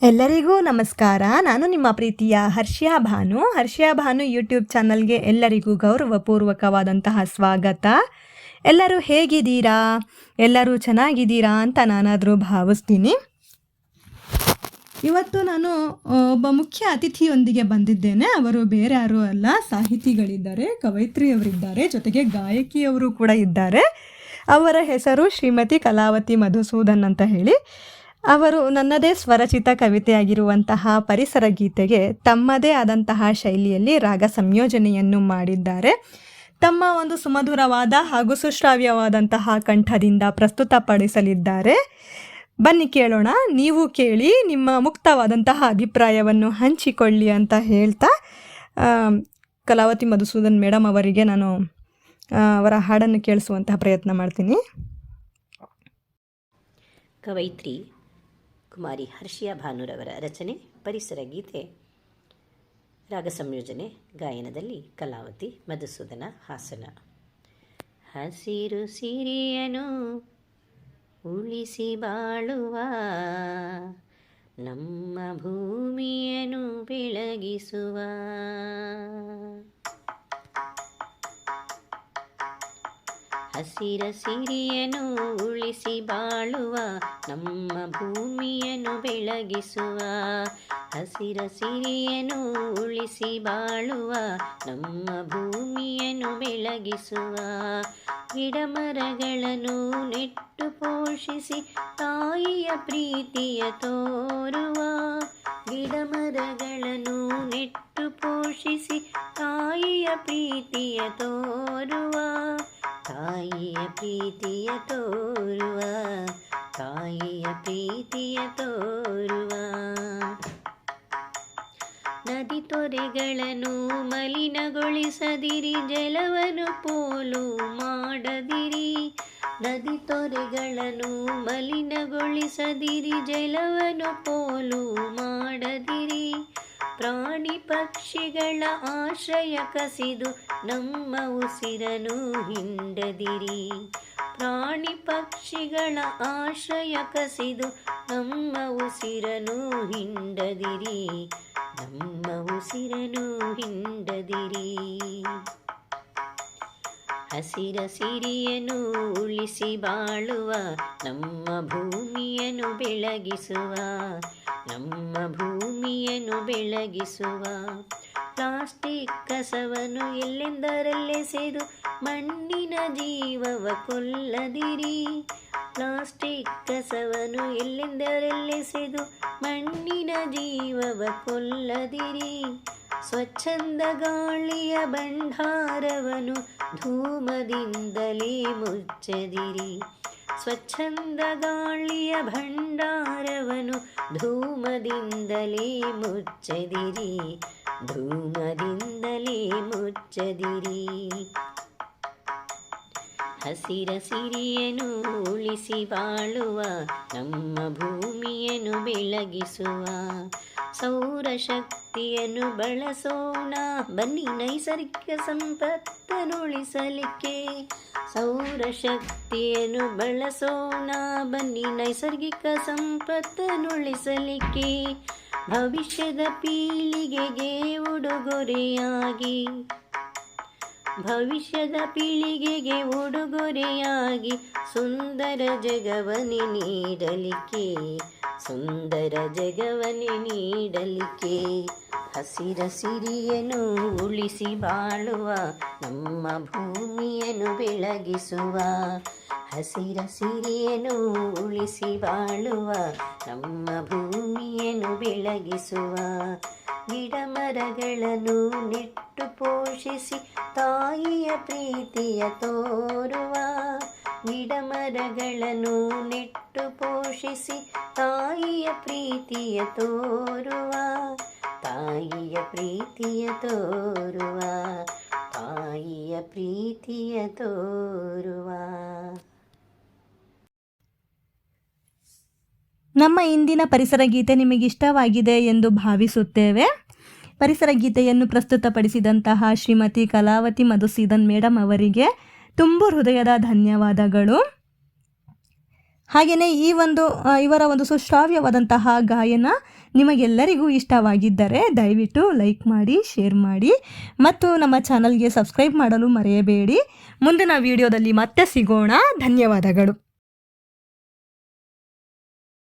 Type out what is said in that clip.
ಎಲ್ಲರಿಗೂ ನಮಸ್ಕಾರ. ನಾನು ನಿಮ್ಮ ಪ್ರೀತಿಯ ಹರ್ಷಿಯಾ ಭಾನು ಯೂಟ್ಯೂಬ್ ಚಾನಲ್ಗೆ ಎಲ್ಲರಿಗೂ ಗೌರವಪೂರ್ವಕವಾದಂತಹ ಸ್ವಾಗತ. ಎಲ್ಲರೂ ಹೇಗಿದ್ದೀರಾ? ಎಲ್ಲರೂ ಚೆನ್ನಾಗಿದ್ದೀರಾ ಅಂತ ನಾನಾದರೂ ಭಾವಿಸ್ತೀನಿ. ಇವತ್ತು ನಾನು ಒಬ್ಬ ಮುಖ್ಯ ಅತಿಥಿಯೊಂದಿಗೆ ಬಂದಿದ್ದೇನೆ. ಅವರು ಬೇರೆ ಯಾರೂ ಅಲ್ಲ, ಸಾಹಿತಿಗಳಿದ್ದಾರೆ, ಕವಯಿತ್ರಿಯವರಿದ್ದಾರೆ, ಜೊತೆಗೆ ಗಾಯಕಿಯವರು ಕೂಡ ಇದ್ದಾರೆ. ಅವರ ಹೆಸರು ಶ್ರೀಮತಿ ಕಲಾವತಿ ಮಧುಸೂದನ್ ಅಂತ ಹೇಳಿ. ಅವರು ನನ್ನದೇ ಸ್ವರಚಿತ ಕವಿತೆಯಾಗಿರುವಂತಹ ಪರಿಸರ ಗೀತೆಗೆ ತಮ್ಮದೇ ಆದಂತಹ ಶೈಲಿಯಲ್ಲಿ ರಾಗ ಸಂಯೋಜನೆಯನ್ನು ಮಾಡಿದ್ದಾರೆ. ತಮ್ಮ ಒಂದು ಸುಮಧುರವಾದ ಹಾಗೂ ಸುಶ್ರಾವ್ಯವಾದಂತಹ ಕಂಠದಿಂದ ಪ್ರಸ್ತುತಪಡಿಸಲಿದ್ದಾರೆ. ಬನ್ನಿ ಕೇಳೋಣ. ನೀವು ಕೇಳಿ, ನಿಮ್ಮ ಮುಕ್ತವಾದಂತಹ ಅಭಿಪ್ರಾಯವನ್ನು ಹಂಚಿಕೊಳ್ಳಿ ಅಂತ ಹೇಳ್ತಾ ಕಲಾವತಿ ಮಧುಸೂದನ್ ಮೇಡಮ್ ಅವರಿಗೆ ನಾನು ಅವರ ಹಾಡನ್ನು ಕೇಳಿಸುವಂತಹ ಪ್ರಯತ್ನ ಮಾಡ್ತೀನಿ. ಕವಯಿತ್ರಿ ಕುಮಾರಿ ಹರ್ಷಿಯಾ ಭಾನುರವರ ರಚನೆ ಪರಿಸರ ಗೀತೆ, ರಾಗ ಸಂಯೋಜನೆ, ಗಾಯನದಲ್ಲಿ ಕಲಾವತಿ ಮಧುಸೂದನ ಹಾಸನ. ಹಸಿರು ಸಿರಿಯನು ಉಳಿಸಿ ಬಾಳುವ, ನಮ್ಮ ಭೂಮಿಯನ್ನು ಬೆಳಗಿಸುವ. ಹಸಿರ ಸಿರಿಯನ್ನು ಉಳಿಸಿ ಬಾಳುವ, ನಮ್ಮ ಭೂಮಿಯನ್ನು ಬೆಳಗಿಸುವ. ಹಸಿರ ಸಿರಿಯನ್ನು ಉಳಿಸಿ ಬಾಳುವ, ನಮ್ಮ ಭೂಮಿಯನ್ನು ಬೆಳಗಿಸುವ. ಗಿಡ ಮರಗಳನ್ನು ನೆಟ್ಟು ಪೋಷಿಸಿ ತಾಯಿಯ ಪ್ರೀತಿಯ ತೋರುವ. ಗಿಡ ಮರಗಳನ್ನು ನೆಟ್ಟು ಪೋಷಿಸಿ ತಾಯಿಯ ಪ್ರೀತಿಯ ತೋರುವ. ತಾಯಿಯ ಪ್ರೀತಿಯ ತೋರುವ, ತಾಯಿಯ ಪ್ರೀತಿಯ ತೋರುವ. ನದಿ ತೊರೆಗಳನ್ನು ಮಲಿನಗೊಳಿಸದಿರಿ, ಜಲವನ್ನು ಪೋಲು ಮಾಡದಿರಿ. ನದಿ ತೊರೆಗಳನ್ನು ಮಲಿನಗೊಳಿಸದಿರಿ, ಜಲವನ್ನು ಪೋಲು ಮಾಡದಿರಿ. ಪ್ರಾಣಿ ಪಕ್ಷಿಗಳ ಆಶ್ರಯ ಕಸಿದು ನಮ್ಮ ಉಸಿರನ್ನು ಹಿಂಡದಿರಿ. ಪ್ರಾಣಿ ಪಕ್ಷಿಗಳ ಆಶ್ರಯ ಕಸಿದು ನಮ್ಮ ಉಸಿರನ್ನು ಹಿಂಡದಿರಿ. ನಮ್ಮ ಉಸಿರನ್ನು ಹಿಂಡದಿರಿ. ಹಸಿರ ಸಿರಿಯನ್ನು ಉಳಿಸಿ ಬಾಳುವ, ನಮ್ಮ ಭೂಮಿಯನ್ನು ಬೆಳಗಿಸುವ. ನಮ್ಮ ಭೂಮಿಯನ್ನು ಬೆಳಗಿಸುವ. ಪ್ಲಾಸ್ಟಿಕ್ ಕಸವನ್ನು ಎಲ್ಲೆಂದರಲ್ಲೆಸೆದು ಮಣ್ಣಿನ ಜೀವವ ಕೊಲ್ಲದಿರಿ. ಪ್ಲಾಸ್ಟಿಕ್ ಕಸವನ್ನು ಎಲ್ಲೆಂದರಲ್ಲೆಸೆದು ಮಣ್ಣಿನ ಜೀವವ ಕೊಲ್ಲದಿರಿ. ಸ್ವಚ್ಛಂದ ಗಾಳಿಯ ಭಂಡಾರವನ್ನು ಧೂಮದಿಂದಲೇ ಮುಚ್ಚದಿರಿ. ಸ್ವಚ್ಛಂದ ಗಾಳಿಯ ಭಂಡಾರವನ್ನು ಧೂಮದಿಂದಲೇ ಮುಚ್ಚದಿರಿ. ಧೂಮದಿಂದಲೇ ಮುಚ್ಚದಿರಿ. ಹಸಿರ ಸಿರಿಯನ್ನು ಉಳಿಸಿ ಬಾಳುವ, ನಮ್ಮ ಭೂಮಿಯನ್ನು ಬೆಳಗಿಸುವ. ಸೌರಶಕ್ತಿಯನ್ನು ಬಳಸೋಣ, ಬನ್ನಿ ನೈಸರ್ಗಿಕ ಸಂಪತ್ತನ್ನು ಉಳಿಸಲಿಕ್ಕೆ. ಸೌರಶಕ್ತಿಯನ್ನು ಬಳಸೋಣ, ಬನ್ನಿ ನೈಸರ್ಗಿಕ ಸಂಪತ್ತನ್ನು ಉಳಿಸಲಿಕ್ಕೆ. ಭವಿಷ್ಯದ ಪೀಳಿಗೆಗೆ ಉಡುಗೊರೆಯಾಗಿ, ಭವಿಷ್ಯದ ಪೀಳಿಗೆಗೆ ಉಡುಗೊರೆಯಾಗಿ ಸುಂದರ ಜಗವನ್ನೇ ನೀಡಲಿಕ್ಕೆ. ಸುಂದರ ಜಗವನ್ನೇ ನೀಡಲಿಕ್ಕೆ. ಹಸಿರ ಸಿರಿಯನ್ನು ಉಳಿಸಿ ಬಾಳುವ, ನಮ್ಮ ಭೂಮಿಯನ್ನು ಬೆಳಗಿಸುವ. ಹಸಿರ ಸಿರಿಯನ್ನು ಉಳಿಸಿ ಬಾಳುವ, ನಮ್ಮ ಭೂಮಿಯನ್ನು ಬೆಳಗಿಸುವ. ಗಿಡ ಮರಗಳನ್ನು ನೆಟ್ಟು ಪೋಷಿಸಿ ತಾಯಿಯ ಪ್ರೀತಿಯ ತೋರುವ. ಗಿಡ ಮರಗಳನ್ನು ನೆಟ್ಟು ಪೋಷಿಸಿ ತಾಯಿಯ ಪ್ರೀತಿಯ ತೋರುವ. ತಾಯಿಯ ಪ್ರೀತಿಯ ತೋರುವ, ತಾಯಿಯ ಪ್ರೀತಿಯ ತೋರುವ. ನಮ್ಮ ಇಂದಿನ ಪರಿಸರ ಗೀತೆ ನಿಮಗಿಷ್ಟವಾಗಿದೆ ಎಂದು ಭಾವಿಸುತ್ತೇವೆ. ಪರಿಸರ ಗೀತೆಯನ್ನು ಪ್ರಸ್ತುತಪಡಿಸಿದಂತಹ ಶ್ರೀಮತಿ ಕಲಾವತಿ ಮಧುಸೂದನ್ ಮೇಡಮ್ ಅವರಿಗೆ ತುಂಬು ಹೃದಯದ ಧನ್ಯವಾದಗಳು. ಹಾಗೆಯೇ ಇವರ ಒಂದು ಸುಶ್ರಾವ್ಯವಾದಂತಹ ಗಾಯನ ನಿಮಗೆಲ್ಲರಿಗೂ ಇಷ್ಟವಾಗಿದ್ದರೆ ದಯವಿಟ್ಟು ಲೈಕ್ ಮಾಡಿ, ಶೇರ್ ಮಾಡಿ ಮತ್ತು ನಮ್ಮ ಚಾನಲ್ಗೆ ಸಬ್ಸ್ಕ್ರೈಬ್ ಮಾಡಲು ಮರೆಯಬೇಡಿ. ಮುಂದಿನ ವಿಡಿಯೋದಲ್ಲಿ ಮತ್ತೆ ಸಿಗೋಣ. ಧನ್ಯವಾದಗಳು.